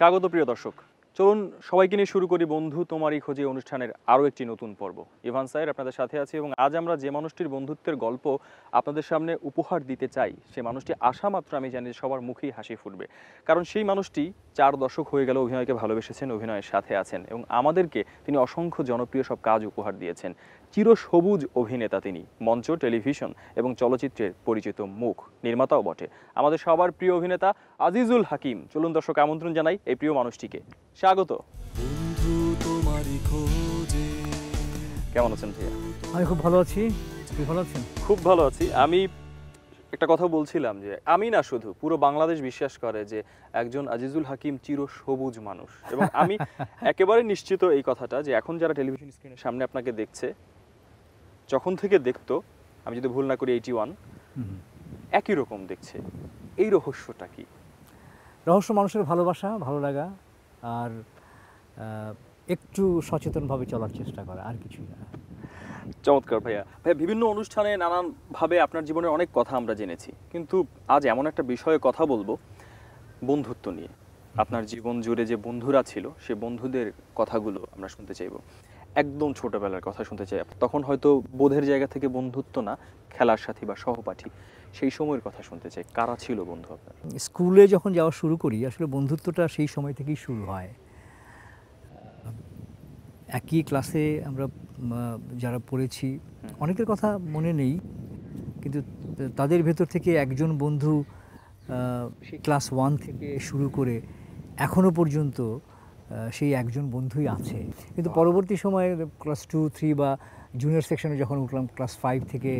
স্বাগত প্রিয় দর্শক, চলুন সবাইকে নিয়ে শুরু করি বন্ধু তোমারই খোঁজে অনুষ্ঠানের আরও একটি নতুন পর্ব। ইভান সাইর আপনাদের সাথে আছি এবং আজ আমরা যে মানুষটির বন্ধুত্বের গল্প আপনাদের সামনে উপহার দিতে চাই, সে মানুষটি আসা মাত্র আমি জানি সবার মুখেই হাসি ফুটবে, কারণ সেই মানুষটি 4 দশক হয়ে গেল অভিনয়কে ভালোবেসেছেন, অভিনয়ের সাথে আছেন এবং আমাদেরকে তিনি অসংখ্য জনপ্রিয় সব কাজ উপহার দিয়েছেন। চিরসবুজ অভিনেতা তিনি, মঞ্চ, টেলিভিশন এবং চলচ্চিত্রের পরিচিত মুখ, নির্মাতাও বটে। আমাদের সবার প্রিয় অভিনেতা আজিজুল হাকিম। চলুন দর্শক, আমন্ত্রণ জানাই এই প্রিয় মানুষটিকে। স্বাগত। কেমন আছেন ভাইয়া? আমি খুব ভালো আছি। আপনি ভালো আছেন? খুব ভালো আছি। আমি একটা কথা বলছিলাম যে আমি না, শুধু পুরো বাংলাদেশ বিশ্বাস করে যে একজন আজিজুল হাকিম চিরসবুজ মানুষ, এবং আমি একেবারে নিশ্চিত এই কথাটা যে এখন যারা টেলিভিশন স্ক্রিনের সামনে আপনাকে দেখছে, যখন থেকে দেখতো, আমি যদি ভুল না করি 81, একই রকম দেখছে। এই রহস্যটা কি? রহস্য মানুষের ভালোবাসা, ভালো লাগা, আর একটু সচেতনভাবে চলার চেষ্টা করা, আর কিছুই না। চমৎকার ভাইয়া। বিভিন্ন অনুষ্ঠানে নানানভাবে আপনার জীবনের অনেক কথা আমরা জেনেছি, কিন্তু আজ এমন একটা বিষয়ে কথা বলবো, বন্ধুত্ব নিয়ে। আপনার জীবন জুড়ে যে বন্ধুরা ছিল, সে বন্ধুদের কথাগুলো আমরা শুনতে চাইবো। একদম ছোটবেলার কথা শুনতে চাই। তখন হয়তো বোধের জায়গা থেকে বন্ধুত্ব না, খেলার সাথী বা সহপাঠী, সেই সময়ের কথা শুনতে চাই। কারা ছিল বন্ধু আপনার? স্কুলে যখন যাওয়া শুরু করি, আসলে বন্ধুত্বটা সেই সময় থেকেই শুরু হয়। একই ক্লাসে আমরা যারা পড়েছি, অনেকের কথা মনে নেই, কিন্তু তাদের ভেতর থেকে একজন বন্ধু ক্লাস 1 থেকে শুরু করে এখনও পর্যন্ত সেই একজন বন্ধুই আছে। কিন্তু পরবর্তী সময়ে ক্লাস 2, 3 বা জুনিয়র সেকশনে যখন উঠলাম, ক্লাস 5 থেকে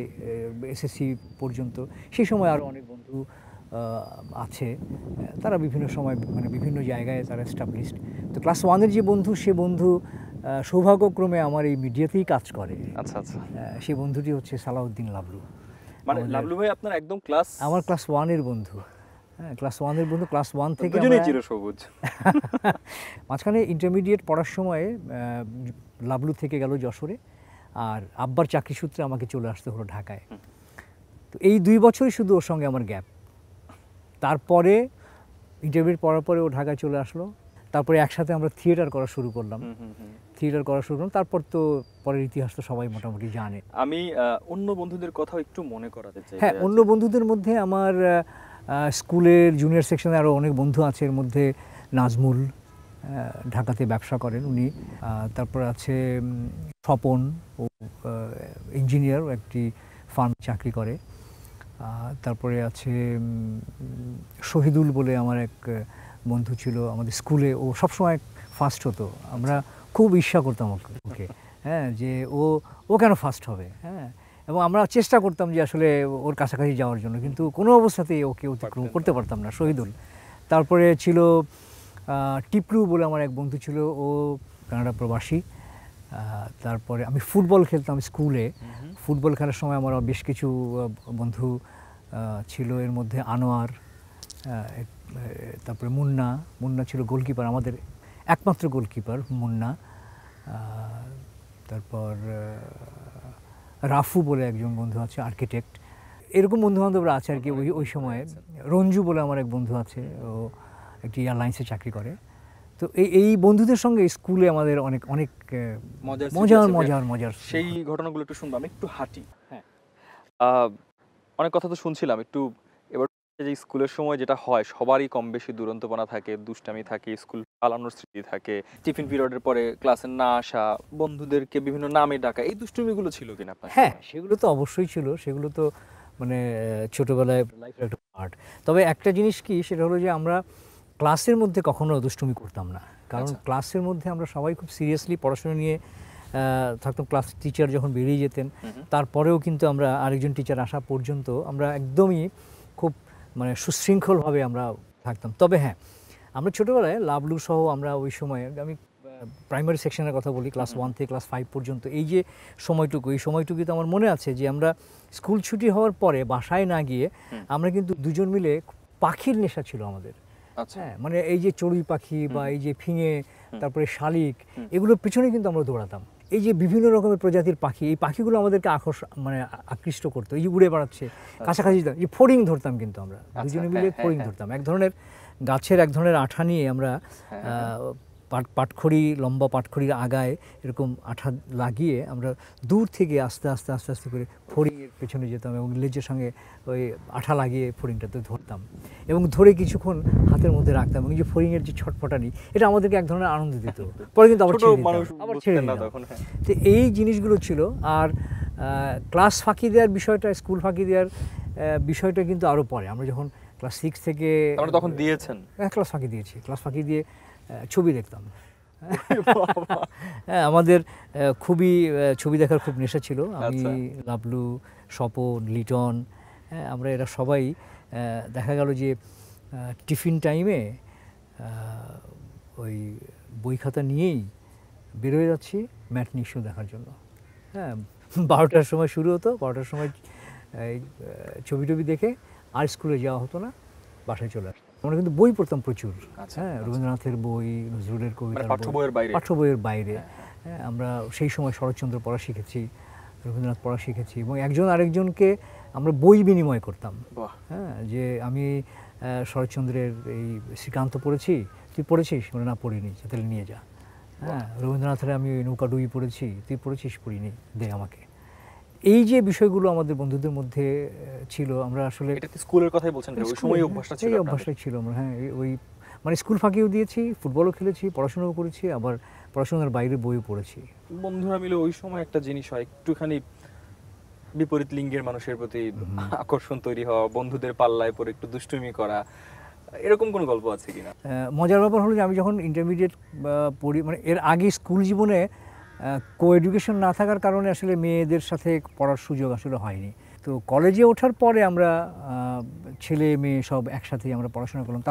এসএসসি পর্যন্ত, সেই সময় আরও অনেক বন্ধু আছে। তারা বিভিন্ন সময় মানে বিভিন্ন জায়গায় তারা এস্টাবলিশড। তো ক্লাস 1-এর যে বন্ধু, সে বন্ধু সৌভাগ্যক্রমে আমার এই মিডিয়াতেই কাজ করে। আচ্ছা আচ্ছা। সেই বন্ধুটি হচ্ছে সালাউদ্দিন লাবলু। মানে লাবলু ভাই আপনার একদম আমার ক্লাস 1-এর বন্ধু। হ্যাঁ, ক্লাস 1-এর বন্ধু। ক্লাস 1 থেকে দুজনেই চিরসবুজ। মাঝখানে ইন্টারমিডিয়েট পড়ার সময় লাবলু থেকে গেল যশোরে, আর আব্বার চাকরি সূত্রে আমাকে চলে আসতে হলো ঢাকায়। তো এই 2 বছরই শুধু ওর সঙ্গে আমার গ্যাপ। তারপরে ইন্টারমিডিয়েট পড়ার পরে ও ঢাকায় চলে আসলো। তারপরে একসাথে আমরা থিয়েটার করা শুরু করলাম। তারপর তো পরের ইতিহাস তো সবাই মোটামুটি জানে। আমি অন্য বন্ধুদের কথাও একটু মনে করাতে চাই। হ্যাঁ, অন্য বন্ধুদের মধ্যে আমার স্কুলের জুনিয়র সেকশনে আরও অনেক বন্ধু আছে। এর মধ্যে নাজমুল, ঢাকাতে ব্যবসা করেন উনি। তারপর আছে স্বপন, ও ইঞ্জিনিয়ার, একটি ফার্মে চাকরি করে। তারপরে আছে শহীদুল বলে আমার এক বন্ধু ছিল আমাদের স্কুলে। ও সবসময় ফার্স্ট হতো। আমরা খুব ঈর্ষা করতাম ওকে, হ্যাঁ, যে ও কেন ফার্স্ট হবে, হ্যাঁ। এবং আমরা চেষ্টা করতাম যে আসলে ওর কাছাকাছি যাওয়ার জন্য, কিন্তু কোনো অবস্থাতেই ওকে অতিক্রম করতে পারতাম না, শহীদুল। তারপরে ছিল টিপলু বলে আমার এক বন্ধু ছিল, ও কানাডা প্রবাসী। তারপরে আমি ফুটবল খেলতাম স্কুলে। ফুটবল খেলার সময় আমার বেশ কিছু বন্ধু ছিল। এর মধ্যে আনোয়ার, তারপরে মুন্না ছিল গোলকিপার, আমাদের একমাত্র গোলকিপার মুন্না। তারপর রাফু বলে একজন বন্ধু আছে, আর্কিটেক্ট। এরকম বন্ধুবান্ধবরা আছে আর কি ওই সময়ে। রঞ্জু বলে আমার এক বন্ধু আছে, ও একটি এয়ারলাইন্সে চাকরি করে। তো এই বন্ধুদের সঙ্গে স্কুলে আমাদের অনেক অনেক মজার সেই ঘটনাগুলো একটু শুনবো। আমি একটু হাঁটি। হ্যাঁ, অনেক কথা তো শুনছিলাম। একটু এবার যে স্কুলের সময় যেটা হয়, সবারই কম বেশি দুরন্তপনা থাকে, দুষ্টামি থাকে, স্কুল পালানোর স্মৃতি থাকে, টিফিন পিরিয়ডের পরে ক্লাসে না আসা, বন্ধুদেরকে বিভিন্ন নামে ডাকা, এই দুষ্টুমিগুলো ছিল কিনা আপনার? হ্যাঁ, সেগুলো তো অবশ্যই ছিল। সেগুলো তো মানে ছোটোবেলায় লাইফের একটা পার্ট। তবে একটা জিনিস কি, সেটা হলো যে আমরা ক্লাসের মধ্যে কখনো দুষ্টুমি করতাম না, কারণ ক্লাসের মধ্যে আমরা সবাই খুব সিরিয়াসলি পড়াশোনা নিয়ে থাকতাম। ক্লাস টিচার যখন বেরিয়ে যেতেন, তারপরেও কিন্তু আমরা আরেকজন টিচার আসা পর্যন্ত আমরা একদমই খুব মানে সুশৃঙ্খলভাবে আমরা থাকতাম। তবে হ্যাঁ, আমরা ছোটোবেলায় লাবলু সহ আমরা ওই সময়ে, আমি প্রাইমারি সেকশনের কথা বলি, ক্লাস 1 থেকে ক্লাস 5 পর্যন্ত, এই যে সময়টুকু তো আমার মনে আছে যে আমরা স্কুল ছুটি হওয়ার পরে বাসায় না গিয়ে আমরা কিন্তু দুজন মিলে পাখির নেশা ছিল আমাদের। হ্যাঁ, মানে এই যে চড়ুই পাখি বা এই যে ফিঙে, তারপরে শালিক, এগুলোর পিছনে কিন্তু আমরা দৌড়াতাম। এই যে বিভিন্ন রকমের প্রজাতির পাখি, এই পাখিগুলো আমাদেরকে আকৃষ্ট করতো। এই যে উড়ে বেড়াচ্ছে কাছাকাছি, এই ফড়িং ধরতাম, কিন্তু আমরা দুজনে মিলে ফড়িং ধরতাম। এক ধরনের গাছের এক ধরনের আঠা নিয়ে আমরা পাটখড়ি, লম্বা পাটখড়ির আগায় এরকম আঠা লাগিয়ে আমরা দূর থেকে আস্তে আস্তে আস্তে আস্তে করে ফড়িংয়ের পেছনে যেতাম এবং লেজের সঙ্গে ওই আঠা লাগিয়ে ফড়িংটাতে ধরতাম এবং ধরে কিছুক্ষণ হাতের মধ্যে রাখতাম এবং যে ফড়িংয়ের যে ছটফটানি, এটা আমাদেরকে এক ধরনের আনন্দ দিত। পরে কিন্তু আবার ছেড়ে দিতাম। তো এই জিনিসগুলো ছিল। আর ক্লাস ফাঁকি দেওয়ার বিষয়টা, স্কুল ফাঁকি দেওয়ার বিষয়টা কিন্তু আরও পরে। আমরা যখন ক্লাস 6 থেকে তখন দিয়েছেন? হ্যাঁ, ক্লাস ফাঁকি দিয়েছি। ক্লাস ফাঁকি দিয়ে ছবি দেখতাম। হ্যাঁ, আমাদের খুবই ছবি দেখার খুব নেশা ছিল। আমি, লাবলু, স্বপন, লিটন, হ্যাঁ, আমরা এরা সবাই দেখা গেল যে টিফিন টাইমে ওই বই খাতা নিয়েই বেরোয় যাচ্ছি ম্যাটনি শো দেখার জন্য। হ্যাঁ, 12টার সময় শুরু হতো, 12টার সময় ছবি টবি দেখে আর স্কুলে যাওয়া হতো না, বাসায় চলে আসতাম। আমরা কিন্তু বই পড়তাম প্রচুর। হ্যাঁ, রবীন্দ্রনাথের বই, নজরুলের কবিতা, পাঠ্য বইয়ের বাইরে। হ্যাঁ, আমরা সেই সময় শরৎচন্দ্র পড়া শিখেছি, রবীন্দ্রনাথ পড়া শিখেছি এবং একজন আরেকজনকে আমরা বই বিনিময় করতাম। হ্যাঁ, যে আমি শরৎচন্দ্রের এই শ্রীকান্ত পড়েছি, তুই পড়েছিস? বলে না, পড়িনি। তাহলে নিয়ে যা। হ্যাঁ, রবীন্দ্রনাথের আমি নৌকাডুবি পড়েছি, তুই পড়েছিস? পড়িনি, দে আমাকে। এই যে বিষয়গুলো আমাদের বন্ধুদের মধ্যে ছিল, আমরা আসলে স্কুলের কথাই বলছেন, ওই সময় অভ্যাসটা ছিল। এই অভ্যাসটাই ছিল আমরা। হ্যাঁ, ওই মানে স্কুল ফাঁকিও দিয়েছি, ফুটবলও খেলেছি, পড়াশোনাও করেছি, আবার পড়াশোনার বাইরে বইও পড়েছি। বন্ধুরা মিলে ওই সময় একটা জিনিস হয়, একটুখানি বিপরীত লিঙ্গের মানুষের প্রতি আকর্ষণ তৈরি হওয়া, বন্ধুদের পাল্লায় পড়ে একটু দুষ্টুমি করা, এরকম কোনো গল্প আছে কিনা? মজার ব্যাপার হলো যে আমি যখন ইন্টারমিডিয়েট পড়ি, মানে এর আগে স্কুল জীবনে কো এডুকেশন না থাকার কারণে আসলে মেয়েদের সাথে পড়ার সুযোগ আসলে হয়নি। তো কলেজে ওঠার পরে আমরা ছেলে মেয়ে সব একসাথেই আমরা পড়াশোনা করলাম।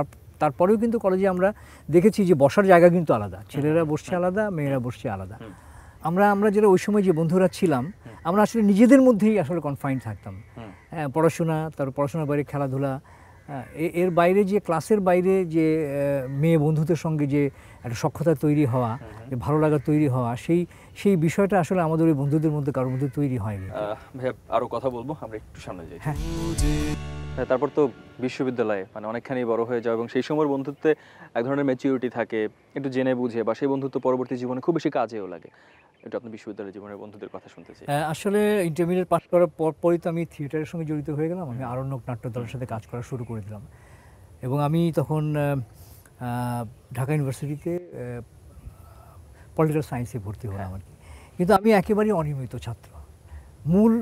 তারপরেও কিন্তু কলেজে আমরা দেখেছি যে বসার জায়গা কিন্তু আলাদা, ছেলেরা বসছে আলাদা, মেয়েরা বসছে আলাদা। আমরা যেটা ওই সময় যে বন্ধুরা ছিলাম, আমরা আসলে নিজেদের মধ্যেই আসলে কনফাইন্ড থাকতাম। হ্যাঁ, পড়াশোনা, তারপর পড়াশোনার বাইরে খেলাধুলা, এর বাইরে যে ক্লাসের বাইরে যে মেয়ে বন্ধুদের সঙ্গে যে একটা সখ্যতা তৈরি হওয়া, যে ভালো লাগা তৈরি হওয়া, সেই বিষয়টা আসলে আমাদের ওই বন্ধুদের মধ্যে কারোর মধ্যে তৈরি হয়নি। ভাইয়া, আরো কথা বলবো, আমরা একটু সামনে যাই। হ্যাঁ, তারপর তো বিশ্ববিদ্যালয়ে মানে অনেকখানি বড় হয়ে যাও এবং সেই সময়ের বন্ধুত্বে এক ধরনের ম্যাচিউরিটি থাকে, একটু জেনে বুঝে, বা সেই বন্ধুত্ব পরবর্তী জীবনে খুব বেশি কাজেও লাগে। একটু আপনি বিশ্ববিদ্যালয় জীবনের বন্ধুদের কথা শুনতে চাই। আসলে ইন্টারমিডিয়েট পাস করার পরই তো আমি থিয়েটারের সঙ্গে জড়িত হয়ে গেলাম। আমি আরণ্যক নাট্য দলের সাথে কাজ করা শুরু করে দিলাম এবং আমি তখন ঢাকা ইউনিভার্সিটিতে পলিটিক্যাল সায়েন্সে ভর্তি হলাম আর কি। কিন্তু আমি একেবারেই অনিয়মিত ছাত্র, মূল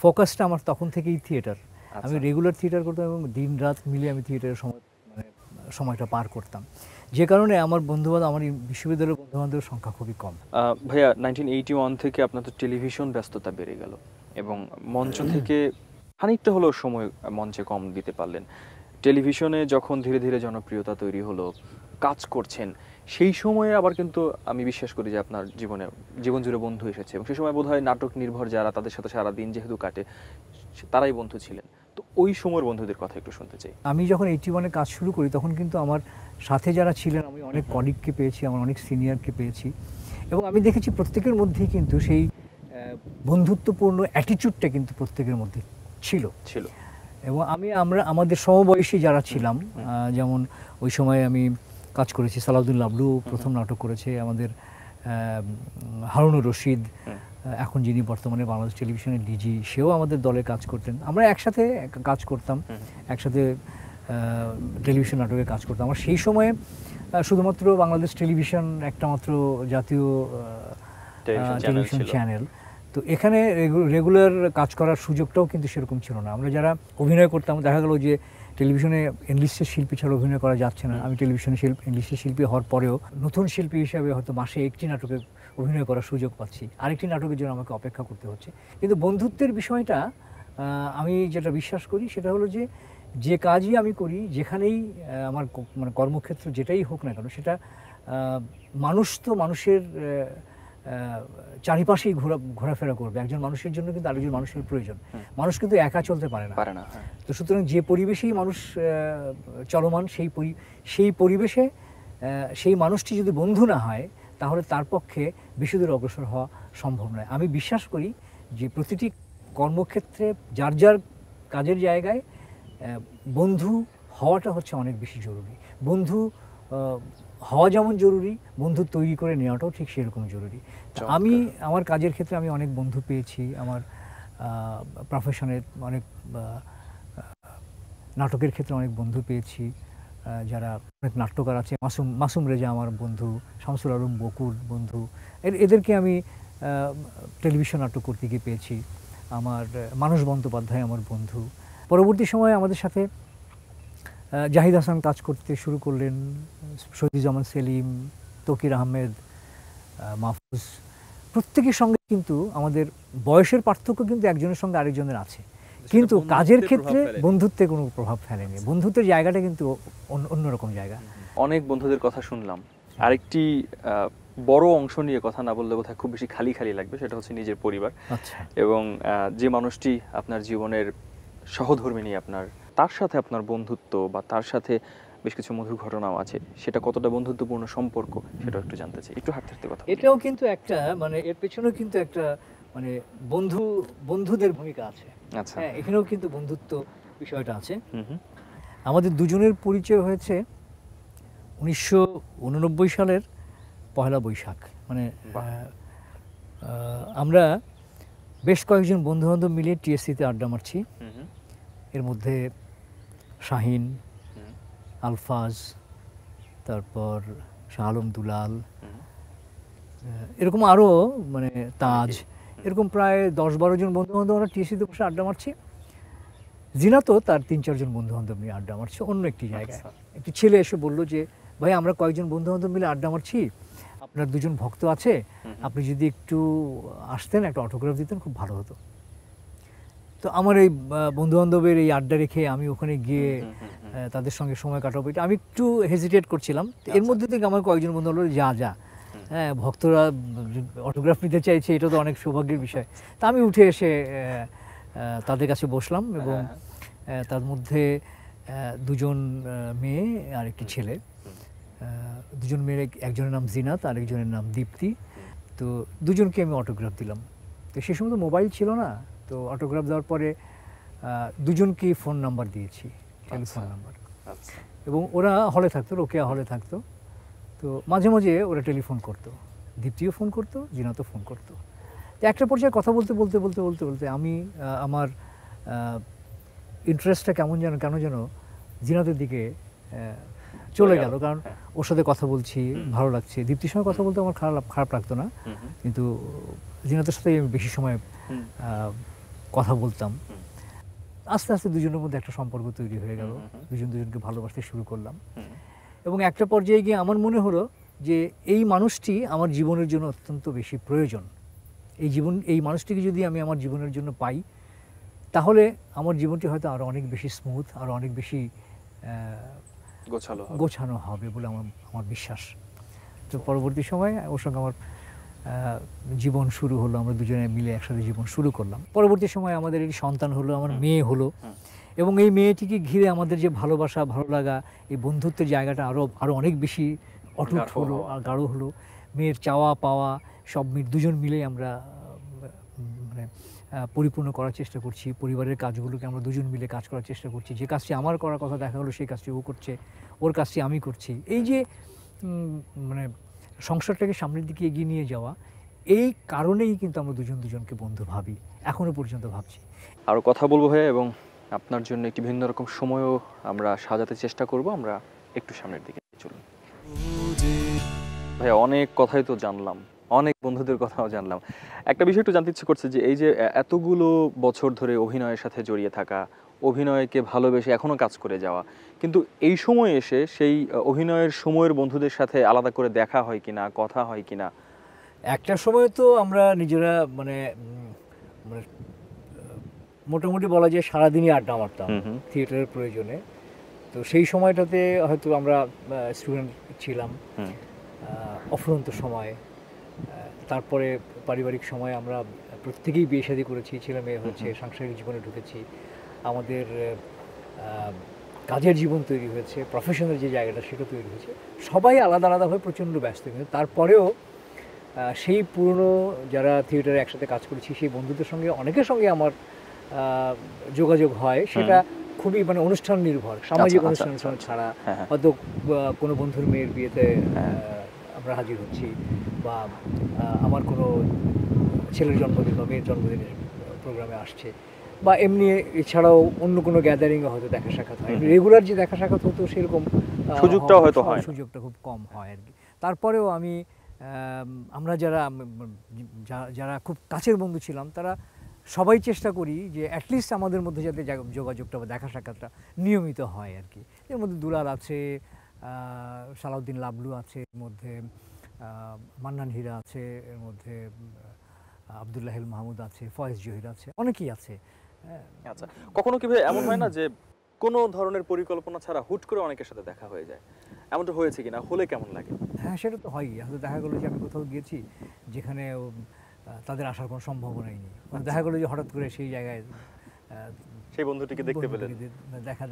ফোকাসটা আমার তখন থেকেই থিয়েটার। আমি রেগুলার থিয়েটার করতাম এবং দিন রাত মিলে আমি থিয়েটারের সময়টা পার করতাম, যে কারণে আমার বন্ধুবান্ধব, আমার বিশ্ববিদ্যালয়ের বন্ধুবান্ধবের সংখ্যা খুবই কম। ভাইয়া, 1981 থেকে আপনার তো টেলিভিশন ব্যস্ততা বেড়ে গেল এবং মঞ্চ থেকে খানিকটা হলেও সময় মঞ্চে কম দিতে পারলেন। টেলিভিশনে যখন ধীরে ধীরে জনপ্রিয়তা তৈরি হলো, কাজ করছেন, সেই সময়ে আবার কিন্তু আমি বিশ্বাস করি যে আপনার জীবন জুড়ে বন্ধু এসেছে এবং সেই সময় বোধহয় নাটক নির্ভর যারা, তাদের সাথে সারাদিন যেহেতু কাটে, তারাই বন্ধু ছিলেন। তো ওই সময়ের বন্ধুদের কথা একটু শুনতে চাই। আমি যখন 81-এ কাজ শুরু করি তখন কিন্তু আমার সাথে যারা ছিলেন, আমি অনেক কলিগকে পেয়েছি, আমার অনেক সিনিয়রকে পেয়েছি এবং আমি দেখেছি প্রত্যেকের মধ্যেই কিন্তু সেই বন্ধুত্বপূর্ণ অ্যাটিটিউডটা কিন্তু প্রত্যেকের মধ্যে ছিল। এবং আমাদের সমবয়সী যারা ছিলাম, যেমন ওই সময় আমি কাজ করেছি, সালাউদ্দিন লাবলু প্রথম নাটক করেছে, আমাদের হারুনুর রশিদ, এখন যিনি বর্তমানে বাংলাদেশ টেলিভিশনের ডিজি, সেও আমাদের দলে কাজ করতেন। আমরা একসাথে কাজ করতাম, একসাথে টেলিভিশন নাটকে কাজ করতাম। আমরা সেই সময়ে শুধুমাত্র বাংলাদেশ টেলিভিশন একটা মাত্র জাতীয় টেলিভিশন চ্যানেল, তো এখানে রেগুলার কাজ করার সুযোগটাও কিন্তু সেরকম ছিল না। আমরা যারা অভিনয় করতাম, দেখা গেল যে টেলিভিশনে এনলিস্টেড শিল্পী ছাড়া অভিনয় করা যাচ্ছে না। আমি টেলিভিশনে এনলিস্টেড শিল্পী হওয়ার পরেও নতুন শিল্পী হিসাবে হয়তো মাসে একটি নাটকে অভিনয় করার সুযোগ পাচ্ছি, আরেকটি নাটকের জন্য আমাকে অপেক্ষা করতে হচ্ছে। কিন্তু বন্ধুত্বের বিষয়টা আমি যেটা বিশ্বাস করি সেটা হলো যে কাজই আমি করি, যেখানেই আমার মানে কর্মক্ষেত্র যেটাই হোক না কেন, সেটা মানুষ তো মানুষের চারিপাশেই ঘোরাফেরা করবে। একজন মানুষের জন্য কিন্তু আরেকজন মানুষের প্রয়োজন। মানুষ কিন্তু একা চলতে পারে না। তো সুতরাং যে পরিবেশেই মানুষ চলমান, সেই পরিবেশে সেই মানুষটি যদি বন্ধু না হয়, তাহলে তার পক্ষে বেশি দূর অগ্রসর হওয়া সম্ভব নয়। আমি বিশ্বাস করি যে প্রতিটি কর্মক্ষেত্রে যার যার কাজের জায়গায় বন্ধু হওয়াটা হচ্ছে অনেক বেশি জরুরি। বন্ধু হওয়া যেমন জরুরি, বন্ধু তৈরি করে নেওয়াটাও ঠিক সেরকম জরুরি। আমি আমার কাজের ক্ষেত্রে আমি অনেক বন্ধু পেয়েছি, আমার প্রফেশনে অনেক নাটকের ক্ষেত্রে অনেক বন্ধু পেয়েছি, যারা অনেক নাট্যকার আছে। মাসুম রেজা আমার বন্ধু, শামসুল আলম বকুর বন্ধু, এদেরকে আমি টেলিভিশন নাটক করতে গিয়ে পেয়েছি। আমার মানস বন্দ্যোপাধ্যায় আমার বন্ধু। পরবর্তী সময়ে আমাদের সাথে জাহিদ হাসান কাজ করতে শুরু করলেন, শহীদুজ্জামান সেলিম, তকির আহমেদ, মাহফুজ, প্রত্যেকের সঙ্গে কিন্তু আমাদের বয়সের পার্থক্য কিন্তু একজনের সঙ্গে আরেকজনের আছে, কিন্তু কাজের ক্ষেত্রে বন্ধুত্বে কোনো প্রভাব ফেলেনি। বন্ধুত্বের জায়গাটা কিন্তু অন্যরকম জায়গা। অনেক বন্ধুদের কথা শুনলাম, আরেকটি বড় অংশ নিয়ে কথা না বললে বোধহয় খুব বেশি খালি খালি লাগবে, সেটা হচ্ছে নিজের পরিবার। আচ্ছা। এবং যে মানুষটি আপনার জীবনের সহধর্মিণী, আপনার তার সাথে আপনার বন্ধুত্ব বা তার সাথে বেশ কিছু মধুর ঘটনাও আছে, সেটা কতটা বন্ধুত্বপূর্ণ সম্পর্ক সেটাও একটু জানতে চাই। একটু হাঁটতে কথা। এটাও কিন্তু একটা মানে এর পেছনেও কিন্তু একটা মানে বন্ধুদের ভূমিকা আছে। আচ্ছা, হ্যাঁ, এখানেও কিন্তু বন্ধুত্ব বিষয়টা আছে। আমাদের দুজনের পরিচয় হয়েছে 1989 সালের পহেলা বৈশাখ। মানে আমরা বেশ কয়েকজন বন্ধুবান্ধব মিলে টিএসসিতে আড্ডা মারছি। এর মধ্যে শাহিন, আলফাজ, তারপর শাহ আলম দুলাল, এরকম আরও মানে তাজ, এরকম প্রায় 10-12 জন বন্ধুবান্ধব আমরা টিএসসিতে বসে আড্ডা মারছি। জিনাতও তার 3-4 জন বন্ধুবান্ধব নিয়ে আড্ডা মারছে অন্য একটি জায়গায়। একটি ছেলে এসে বললো যে, ভাই আমরা কয়েকজন বন্ধুবান্ধব মিলে আড্ডা মারছি, আপনার দুজন ভক্ত আছে, আপনি যদি একটু আসতেন, একটা অটোগ্রাফ দিতেন, খুব ভালো হতো। তো আমার এই বন্ধুবান্ধবের এই আড্ডা রেখে আমি ওখানে গিয়ে তাদের সঙ্গে সময় কাটাবো, এটা আমি একটু হেজিটেট করছিলাম। এর মধ্যে থেকে আমার কয়েকজন বন্ধু বললো, যা হ্যাঁ, ভক্তরা অটোগ্রাফ নিতে চাইছে, এটা তো অনেক সৌভাগ্যের বিষয়। তা আমি উঠে এসে তাদের কাছে বসলাম এবং তার মধ্যে 2 জন মেয়ে আর একটি ছেলে। 2 জন মেয়ের একজনের নাম জিনাত, আরেকজনের নাম দীপ্তি। তো 2 জনকে আমি অটোগ্রাফ দিলাম। তো সে সময় তো মোবাইল ছিল না, তো অটোগ্রাফ দেওয়ার পরে 2 জনকেই ফোন নাম্বার দিয়েছি, টেলিফোন নাম্বার। এবং ওরা হলে থাকতো, রোকেয়া হলে থাকতো। তো মাঝে মাঝে ওরা টেলিফোন করতো, দীপ্তিও ফোন করতো, জিনাতও ফোন করতো। তো একটা পর্যায়ে কথা বলতে বলতে আমি আমার ইন্টারেস্টটা কেন যেন জিনাতের দিকে চলে গেল, কারণ ওর সাথে কথা বলছি, ভালো লাগছে। দীপ্তির সঙ্গে কথা বলতে আমার খারাপ লাগতো না, কিন্তু জিনাতের সাথে আমি বেশি সময় কথা বলতাম। আস্তে আস্তে 2 জনের মধ্যে একটা সম্পর্ক তৈরি হয়ে গেল, 2 জনকে ভালোবাসতে শুরু করলাম। এবং একটা পর্যায়ে গিয়ে আমার মনে হলো যে এই মানুষটি আমার জীবনের জন্য অত্যন্ত বেশি প্রয়োজন। এই মানুষটিকে যদি আমি আমার জীবনের জন্য পাই, তাহলে আমার জীবনটি হয়তো আরও অনেক বেশি স্মুথ, আরও অনেক বেশি গোছানো হবে বলে আমার বিশ্বাস। তো পরবর্তী সময়ে ওর সঙ্গে আমার জীবন শুরু হলো, আমরা দুজনে মিলে একসাথে জীবন শুরু করলাম। পরবর্তী সময়ে আমাদের একটি সন্তান হলো, আমার মেয়ে হলো। এবং এই মেয়েটিকে ঘিরে আমাদের যে ভালোবাসা, ভালো লাগা, এই বন্ধুত্বের জায়গাটা আরও অনেক বেশি অটুট হলো আর গাঢ় হলো। মেয়ের চাওয়া পাওয়া সব 2 জন মিলে আমরা মানে পরিপূর্ণ করার চেষ্টা করছি। পরিবারের কাজগুলোকে আমরা 2 জন মিলে কাজ করার চেষ্টা করছি। যে কাজটি আমার করার কথা দেখা হলো, সেই কাজটি ও করছে, ওর কাজটি আমি করছি। এই যে মানে সংসারটাকে সামনের দিকে এগিয়ে নিয়ে যাওয়া, এই কারণেই কিন্তু আমরা 2 জনকে বন্ধু ভাবি, এখনো পর্যন্ত ভাবছি। আরও কথা বলবো ভাইয়া, এবং আপনার জন্য একটি ভিন্ন রকম সময়ও আমরা সাজাতে চেষ্টা করব। আমরা একটু সামনের দিকে চলুন ভাইয়া। অনেক কথাই তো জানলাম, অনেক বন্ধুদের কথাও জানলাম। একটা বিষয় একটু জানতে ইচ্ছে করছে যে এই যে এতগুলো বছর ধরে অভিনয়ের সাথে জড়িয়ে থাকা, অভিনয়কে ভালোবেসে এখনও কাজ করে যাওয়া, কিন্তু এই সময় এসে সেই অভিনয়ের সময়ের বন্ধুদের সাথে আলাদা করে দেখা হয় কিনা, কথা হয় কিনা? একটা সময় তো আমরা নিজেরা মানে মোটামুটি বলা যায় সারাদিনই আড্ডা মারতাম থিয়েটারের প্রয়োজনে। তো সেই সময়টাতে হয়তো আমরা স্টুডেন্ট ছিলাম, অফুরন্ত সময়। তারপরে পারিবারিক সময় আমরা প্রত্যেকেই বিয়ে শাদী করেছি, ছেলে মেয়ে হয়েছে, সাংসারিক জীবনে ঢুকেছি, আমাদের কাজের জীবন তৈরি হয়েছে, প্রফেশনাল যে জায়গাটা সেটা তৈরি হয়েছে। সবাই আলাদা আলাদাভাবে প্রচণ্ড ব্যস্ত, কিন্তু তারপরেও সেই পুরনো যারা থিয়েটারে একসাথে কাজ করেছি সেই বন্ধুদের সঙ্গে অনেকের সঙ্গে আমার যোগাযোগ হয়। সেটা খুবই মানে অনুষ্ঠান নির্ভর, সামাজিক আচ্ছা, অনুষ্ঠান আচ্ছা, ছাড়া হ্যাঁ, হ্যাঁ। হয়তো কোনো বন্ধুর মেয়ের বিয়েতে আমরা হাজির হচ্ছি, বা আমার কোনো ছেলের জন্মদিন বা মেয়ের জন্মদিনের প্রোগ্রামে আসছে, বা এমনি এছাড়াও অন্য কোনো গ্যাদারিংয়ে হয়তো দেখা সাক্ষাৎ হয়। রেগুলার যে দেখা সাক্ষাৎ হতো সেরকম সুযোগটাও হয়তো হয় না। সুযোগটা খুব কম হয় আর কি। তারপরেও আমরা যারা খুব কাছের বন্ধু ছিলাম তারা সবাই চেষ্টা করি যে অ্যাটলিস্ট আমাদের মধ্যে যাতে যোগাযোগটা বা দেখা সাক্ষাৎটা নিয়মিত হয় আর কি। এর মধ্যে দুলাল আছে, সালাউদ্দিন লাবলু আছে, এর মধ্যে মান্নান হীরা আছে, এর মধ্যে আবদুল্লাহিল মাহমুদ আছে, ফয়েজ জহির আছে, অনেকেই আছে। আচ্ছা, কখনো কি ভাই এমন হয় না যে কোনো ধরনের পরিকল্পনা ছাড়া হুট করে অনেকের সাথে দেখা হয়ে যায়? এমনটা হয়েছে কিনা, হলে কেমন লাগে? হ্যাঁ, সেটা তো হয়ই। হয়তো দেখা গেলো যে আমি কোথাও গিয়েছি যেখানে তাদের আসার কোনো সম্ভাবনাই নেই, দেখা গেলো যে হঠাৎ করে সেই জায়গায় সেই বন্ধুটিকে দেখতে পেলেন?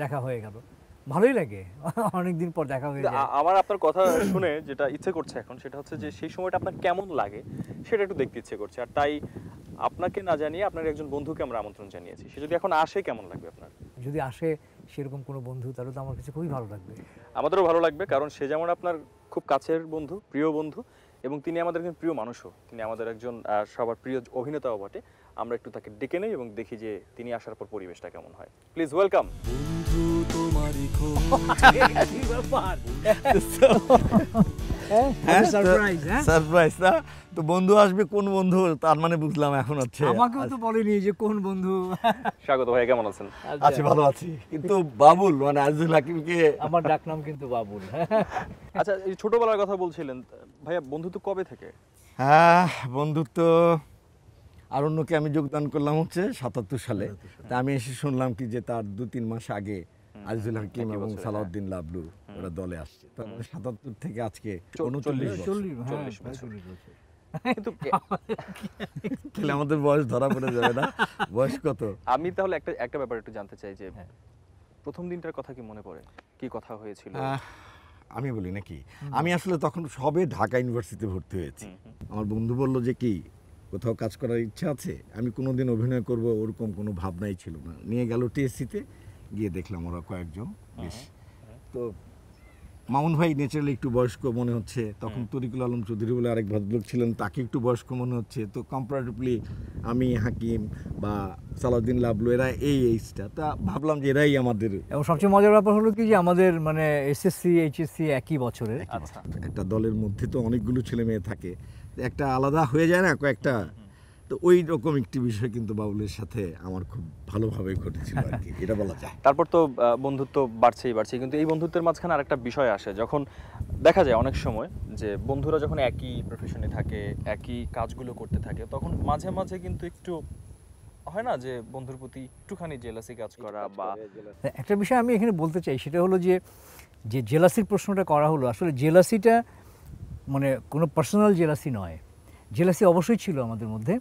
দেখা হয়ে গেল, ভালোই লাগে। অনেকদিন পর দেখা হয়ে যায়। আমার আপনার কথা শুনে যেটা ইচ্ছে করছে এখন সেটা হচ্ছে যে সেই সময়টা আপনার কেমন লাগে সেটা একটু দেখতে ইচ্ছে করছে। আর তাই আপনাকে না জানিয়ে আপনার একজন বন্ধুকে আমরা আমন্ত্রণ জানিয়েছি। সে যদি এখন আসে কেমন লাগবে আপনার? যদি আসে সেরকম কোনো বন্ধু, তাহলে তো আমার কাছে খুবই ভালো লাগবে। আমাদেরও ভালো লাগবে, কারণ সে যেমন আপনার খুব কাছের বন্ধু, প্রিয় বন্ধু, এবং তিনি আমাদের একজন প্রিয় মানুষও। তিনি আমাদের একজন সবার প্রিয় অভিনেতাও বটে। আমরা একটু তাকে ডেকে নেই এবং দেখি যে তিনি আসার পর পরিবেশটা কেমন হয়। Please welcome. সারপ্রাইজ না তো, বন্ধু আসবে কোন বন্ধু তার মানে বুঝলাম এখন হচ্ছে। আমাকেও তো বলেনি যে কোন বন্ধু। স্বাগত ভাই, কেমন আছেন? আছি, ভালো আছি, কিন্তু বাবুল মানে আজিজুল হাকিমকে আমার ডাকনাম কিন্তু বাবুল। আচ্ছা, এই ছোটবেলার কথা বলছিলেন ভাইয়া, বন্ধুত্ব কবে থেকে? হ্যাঁ, বন্ধুত্ব আরণ্যকে আমি যোগদান করলাম হচ্ছে 77 সালে। তা আমি এসে শুনলাম কি যে তার 2-3 মাস আগে আজিজুল হাকিম এবং সালাউদ্দিন লাবলু ওরা দলে আসছে। তার মানে 77 থেকে আজকে 39 বছর। কিন্তু তাহলে আমাদের বয়স ধরা পড়ে যাবে না? বয়স কত? আমি তাহলে একটা ব্যাপার একটু জানতে চাই যে প্রথম দিনটার কথা কি মনে পড়ে? কি কথা হয়েছিল? আমি বলি নাকি, আমি আসলে তখন সবে ঢাকা ইউনিভার্সিটিতে ভর্তি হয়েছি। আমার বন্ধু বলল যে কি কোথাও কাজ করার ইচ্ছা আছে? আমি কোনোদিন অভিনয় করব ওরকম কোনো ভাবনাই ছিল না। নিয়ে গেল টিএসসিতে, গিয়ে দেখলাম ওরা কয়েকজন বেশ। তো মামুন ভাই ন্যাচারালি একটু বয়স্ক মনে হচ্ছে, তখন তরিকুল আলম চৌধুরী বলে আরেক ভদ্রলোক ছিলেন, তাকে একটু বয়স্ক মনে হচ্ছে। তো কম্পারেটিভলি আমি, হাকিম বা সালাউদ্দিন লাবলু এরা এই এইজটা, তা ভাবলাম যে এরাই আমাদের। এবং সবচেয়ে মজার ব্যাপার হলো কি যে আমাদের মানে এসএসসি এইচএসসি একই বছরে। একটা দলের মধ্যে তো অনেকগুলো ছেলে মেয়ে থাকে, একটা আলাদা হয়ে যায় না কয়েকটা। তো ওই রকম একটি বিষয় কিন্তু বাবুলের সাথে আমার খুব ভালোভাবে ঘটেছিল আর কি, এটা বলা যায়। তারপর তো বন্ধুত্ব বাড়ছেই, কিন্তু এই বন্ধুত্বের মাঝখানে আরেকটা বিষয় আসে, যখন দেখা যায় অনেক সময় যে বন্ধুরা যখন একই প্রফেশনে থাকে, একই কাজগুলো করতে থাকে, তখন মাঝে মাঝে কিন্তু একটু হয় না যে বন্ধুর প্রতি একটুখানি জেলাসি কাজ করা। বা একটা বিষয় আমি এখানে বলতে চাই, সেটা হলো যে জেলাসির প্রশ্নটা করা হলো, আসলে জেলাসিটা মানে কোনো পার্সোনাল জেলাসি নয়। জেলাসি অবশ্যই ছিল আমাদের মধ্যে,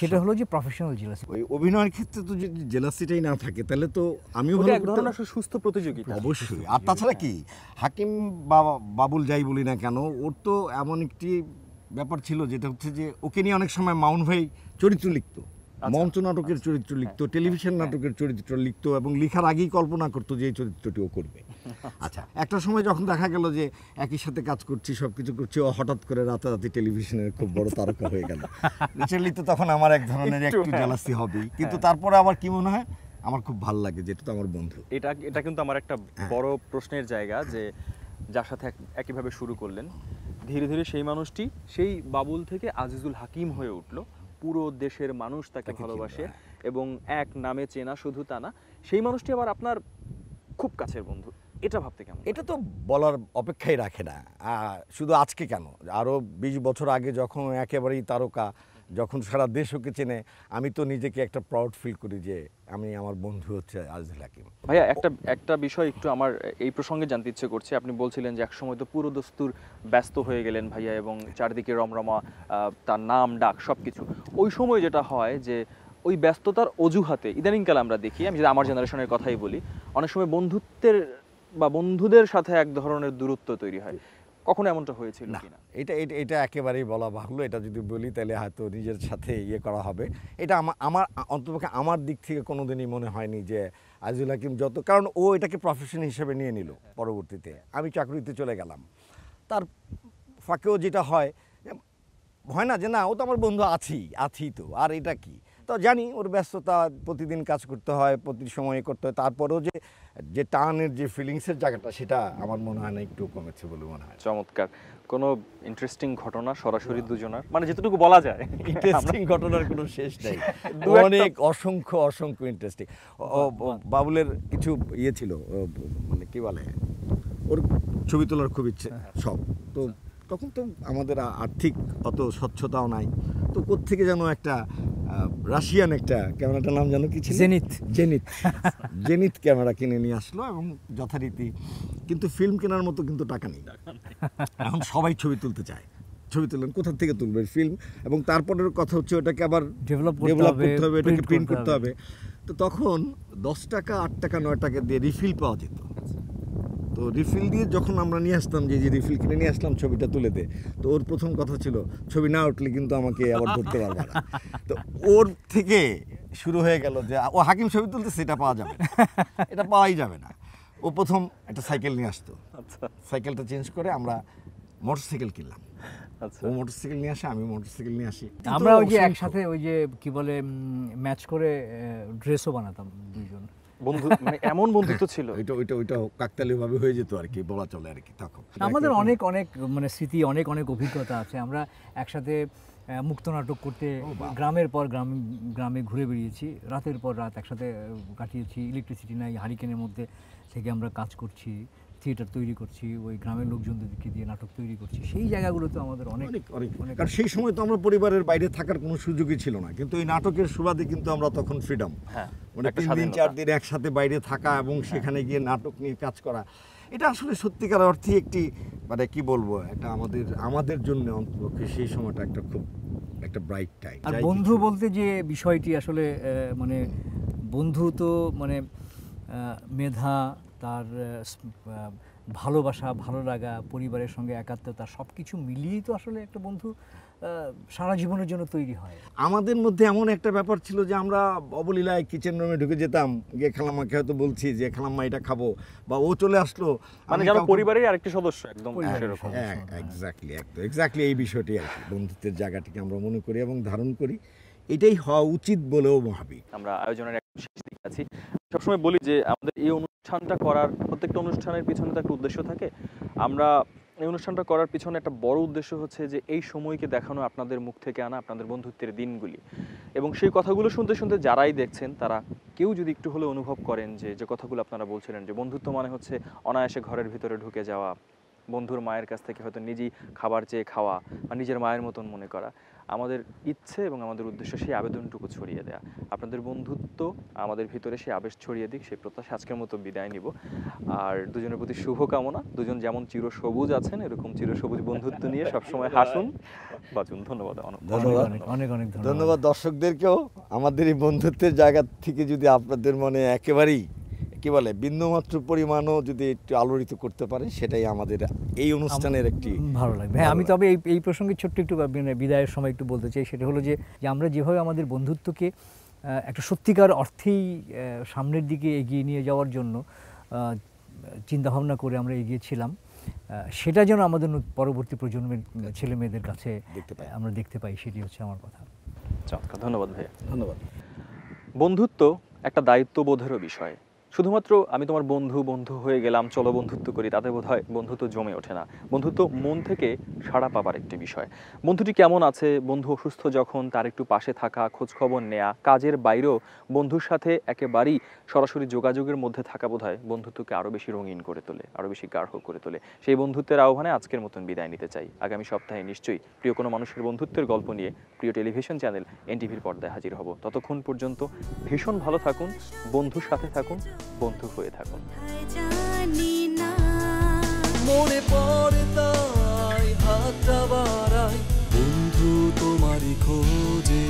সেটা হলো যে প্রফেশনাল জেলাসি। ওই অভিনয়ের ক্ষেত্রে তো যদি জেলাসিটাই না থাকে তাহলে তো আমিও ভালো করতে পারবো। সুস্থ প্রতিযোগিতা অবশ্যই। আর তাছাড়া কি, হাকিম বা বাবুল যাই বলি না কেন, ওর তো এমন একটি ব্যাপার ছিল যেটা হচ্ছে যে ওকে নিয়ে অনেক সময় মামুন ভাই চরিত্র লিখতো, মঞ্চ নাটকের চরিত্র লিখতো, টেলিভিশন নাটকের চরিত্র লিখতো, এবং লিখার আগেই কল্পনা করতো যে এই চরিত্রটি ও করবে। আচ্ছা, একটা সময় যখন দেখা গেল যে একই সাথে কাজ করছি, সব কিছু করছি, ও হঠাৎ করে রাতারাতি টেলিভিশনের খুব বড় তারকা হয়ে গেল, ন্যাচারালি তো তখন আমার এক ধরনের একটু জেলাসি হবেই। কিন্তু তারপরে আবার কি মনে হয়, আমার খুব ভালো লাগে যেটা তো আমার বন্ধু। এটা কিন্তু আমার একটা বড় প্রশ্নের জায়গা, যে যার সাথে একইভাবে শুরু করলেন, ধীরে ধীরে সেই মানুষটি সেই বাবুল থেকে আজিজুল হাকিম হয়ে উঠলো, পুরো দেশের মানুষ তাকে ভালোবাসে এবং এক নামে চেনা, শুধু তা না, সেই মানুষটি আবার আপনার খুব কাছের বন্ধু। এটা ভাবতে কেমন? এটা তো বলার অপেক্ষাই রাখে না। শুধু আজকে কেন, আরও 20 বছর আগে যখন একেবারেই তারকা, যখন সারা দেশ ওকে চেনে, আমি তো নিজেকে একটা প্রাউড ফিল করি যে আমি, আমার বন্ধু হচ্ছে আজিজুল হাকিম। ভাইয়া, একটা বিষয় একটু আমার এই প্রসঙ্গে জানতে ইচ্ছে করছে। আপনি বলছিলেন যে একসময় তো পুরো দস্তুর ব্যস্ত হয়ে গেলেন ভাইয়া, এবং চারদিকে রমরমা, তার নাম ডাক সবকিছু। ওই সময় যেটা হয় যে ওই ব্যস্ততার অজুহাতে ইদানিংকালে আমরা দেখি, আমি যদি আমার জেনারেশনের কথাই বলি, অনেক সময় বন্ধুত্বের বা বন্ধুদের সাথে এক ধরনের দূরত্ব তৈরি হয়। কখনো এমনটা হয়েছিল না, কিনা? এটা এটা এটা একেবারেই বলা বাহুল্য। এটা যদি বলি তাহলে হয়তো নিজের সাথে ইয়ে করা হবে। এটা আমার অন্ততপক্ষে আমার দিক থেকে কোনোদিনই মনে হয়নি যে আজিজুল হাকিম কারণ ও এটাকে প্রফেশন হিসেবে নিয়ে নিল পরবর্তীতে। আমি চাকরিতে চলে গেলাম, তার ফাঁকেও যেটা হয় না যে না ও তো আমার বন্ধু আছি তো, আর এটা কি, তো জানি ওর ব্যস্ততা, প্রতিদিন কাজ করতে হয়, প্রতি সময়ে করতে হয়, তারপরেও যে টানের যে ফিলিংসের জায়গাটা সেটা আমার মনে হয় না একটু কমেছে বলে মনে হয়। চমৎকার। কোনো ইন্টারেস্টিং ঘটনা সরাসরি দুজনার, মানে যেটুকু বলা যায়? ইন্টারেস্টিং ঘটনার কোনো শেষ নেই, অনেক অসংখ্য ইন্টারেস্টিং। বাবুলের কিছু ইয়ে ছিল, মানে কি বলে, ওর ছবি তোলার খুব ইচ্ছে সব, তো তখন তো আমাদের আর্থিক অত স্বচ্ছতাও নাই, তো কোত্থেকে যেন একটা রাশিয়ান একটা ক্যামেরাটার নাম যেন কি ছিল, জেনিথ ক্যামেরা কিনে নিয়ে আসলো, এবং যথারীতি কিন্তু ফিল্ম কেনার মতো কিন্তু টাকা নেই। এখন সবাই ছবি তুলতে চায়, ছবি তুললেন কোথা থেকে তুলবে ফিল্ম, এবং তারপরের কথা হচ্ছে ওটাকে আবার ডেভেলপ করতে হবে, এটাকে প্রিন্ট করতে হবে। তো তখন 10 টাকা 8 টাকা 9 টাকা দিয়ে রিফিল পাওয়া যেত। তো রিফিল দিয়ে যখন আমরা নিয়ে আসতাম, যে রিফিল কিনে নিয়ে আসলাম ছবিটা তুলে দে, তো ওর প্রথম কথা ছিল ছবি না উঠলে কিন্তু আমাকে আবার ধরতে পারবে না। তো ওর থেকে শুরু হয়ে গেল যে ও হাকিম ছবি তুলতে, সেটা পাওয়া যাবে না, এটা পাওয়াই যাবে না। ও প্রথম একটা সাইকেল নিয়ে আসতো, সাইকেলটা চেঞ্জ করে আমরা মোটরসাইকেল কিনলাম। ও মোটরসাইকেল নিয়ে আসে, আমি মোটরসাইকেল নিয়ে আসি, আমরা ওই যে একসাথে ওই যে কি বলে ম্যাচ করে ড্রেসও বানাতাম দুইজন বন্ধু, মানে এমন বন্ধুত্ব ছিল। ওইটা কাকতালীয় ভাবে হয়ে যেত আর কি, বলা চলে আর কি। তখন আমাদের অনেক মানে স্মৃতি, অনেক অভিজ্ঞতা আছে। আমরা একসাথে মুক্ত নাটক করতে গ্রামের পর গ্রামে ঘুরে বেরিয়েছি, রাতের পর রাত একসাথে কাটিয়েছি। ইলেকট্রিসিটি নাই, হারিকেনের মধ্যে থেকে আমরা কাজ করছি, থিয়েটার তৈরি করছি, ওই গ্রামের লোকজনদেরকে দিয়ে নাটক তৈরি করছি। সেই জায়গাগুলোতে আমাদের অনেক, কারণ সেই সময় তো আমরা পরিবারের বাইরে থাকার কোনো সুযোগই ছিল না, কিন্তু এই নাটকের সুবাদে কিন্তু আমরা তখন ফ্রিডম, মানে 3 দিন 4 দিন একসাথে বাইরে থাকা এবং সেখানে গিয়ে নাটক নিয়ে কাজ করা, এটা আসলে সত্যিকার অর্থে একটি, মানে কি বলবো, এটা আমাদের জন্য অন্তত সেই সময়টা একটা ব্রাইট টাইম। আর বন্ধু বলতে যে বিষয়টি আসলে মানে বন্ধু তো মানে মেধা, তার ভালোবাসা, ভালো লাগা, পরিবারের সঙ্গে একাত্মতা, সব কিছু মিলিয়েই তো আসলে একটা বন্ধু সারা জীবনের জন্য তৈরি হয়। আমাদের মধ্যে এমন একটা ব্যাপার ছিল যে আমরা অবলীলায় কিচেন রুমে ঢুকে যেতাম, গিয়ে খালাম্মাকে হয়তো বলছি যে খালাম্মা এটা খাবো, বা ও চলে আসলো, মানে যেন পরিবারের আরেকটি সদস্য, একদম সেরকম। এক্স্যাক্টলি এই বিষয়টি আর কি, বন্ধুত্বের জায়গাটিকে আমরা মনে করি এবং ধারণ করি, এটাই হওয়া উচিত বলেও ভাবি। আমরা আয়োজনের একটা শেষ দিকে আছি। সবসময় বলি যে আমাদের এই অনুষ্ঠানটা করার, প্রত্যেকটা অনুষ্ঠানের পিছনে তো একটা উদ্দেশ্য থাকে। আমরা এই অনুষ্ঠানটা করার পিছনে একটা বড় উদ্দেশ্য হচ্ছে যে এই সময়কে দেখানো, আপনাদের মুখ থেকে আনা আপনাদের বন্ধুত্বের দিনগুলি, এবং সেই কথাগুলো শুনতে শুনতে যারাই দেখছেন তারা কেউ যদি একটু হলে অনুভব করেন যে কথাগুলো আপনারা বলছিলেন, যে বন্ধুত্ব মানে হচ্ছে অনায়াসে ঘরের ভিতরে ঢুকে যাওয়া, বন্ধুর মায়ের কাছ থেকে হয়তো নিজেই খাবার চেয়ে খাওয়া বা নিজের মায়ের মতন মনে করা, আমাদের ইচ্ছে এবং আমাদের উদ্দেশ্য সেই আবেদনটুকু ছড়িয়ে দেয়া। আপনাদের বন্ধুত্ব আমাদের ভিতরে সেই আবেশ ছড়িয়ে দিক, সেই প্রত্যাশা আজকের মতো বিদায় নিব। আর দুজনের প্রতি শুভকামনা, দুজন যেমন চিরসবুজ আছেন এরকম চিরসবুজ বন্ধুত্ব নিয়ে সবসময় হাসুন, বাঁচুন। ধন্যবাদ, অনেক ধন্যবাদ দর্শকদেরকেও। আমাদের এই বন্ধুত্বের জায়গা থেকে যদি আপনাদের মনে একেবারেই কি বলে বিন্দুমাত্র পরিমাণও যদি একটু আলোড়িত করতে পারে, সেটাই আমাদের এই অনুষ্ঠানের একটি ভালো লাগবে। হ্যাঁ, আমি তবে এই প্রসঙ্গে ছোট্ট একটু বিদায়ের সময় একটু বলতে চাই, সেটা হলো যে আমরা যেভাবে আমাদের বন্ধুত্বকে একটা সত্যিকার অর্থেই সামনের দিকে এগিয়ে নিয়ে যাওয়ার জন্য চিন্তাভাবনা করে আমরা এগিয়েছিলাম, সেটা যেন আমাদের পরবর্তী প্রজন্মের ছেলে মেয়েদের কাছে আমরা দেখতে পাই, সেটি হচ্ছে আমার কথা। চমৎকার, ধন্যবাদ ভাইয়া। ধন্যবাদ। বন্ধুত্ব একটা দায়িত্ববোধেরও বিষয়। শুধুমাত্র আমি তোমার বন্ধু হয়ে গেলাম, চলো বন্ধুত্ব করি, তাতে বোধহয় বন্ধুত্ব জমে ওঠে না। বন্ধুত্ব মন থেকে সাড়া পাবার একটি বিষয়। বন্ধুটি কেমন আছে, বন্ধু অসুস্থ যখন তার একটু পাশে থাকা, খোঁজখবর নেয়া, কাজের বাইরেও বন্ধুর সাথে একেবারেই সরাসরি যোগাযোগের মধ্যে থাকা বোধহয় বন্ধুত্বকে আরও বেশি রঙিন করে তোলে, আরও বেশি গাঢ় করে তোলে। সেই বন্ধুত্বের আহ্বানে আজকের মতন বিদায় নিতে চাই। আগামী সপ্তাহে নিশ্চয়ই প্রিয় কোনো মানুষের বন্ধুত্বের গল্প নিয়ে প্রিয় টেলিভিশন চ্যানেল এনটিভির পর্দায় হাজির হব। ততক্ষণ পর্যন্ত ভীষণ ভালো থাকুন, বন্ধুর সাথে থাকুন, বন্ধু হয়ে থাকুন। মনে পড়ে তাই হাতটা বাড়াই, বন্ধু তোমারই খোঁজে।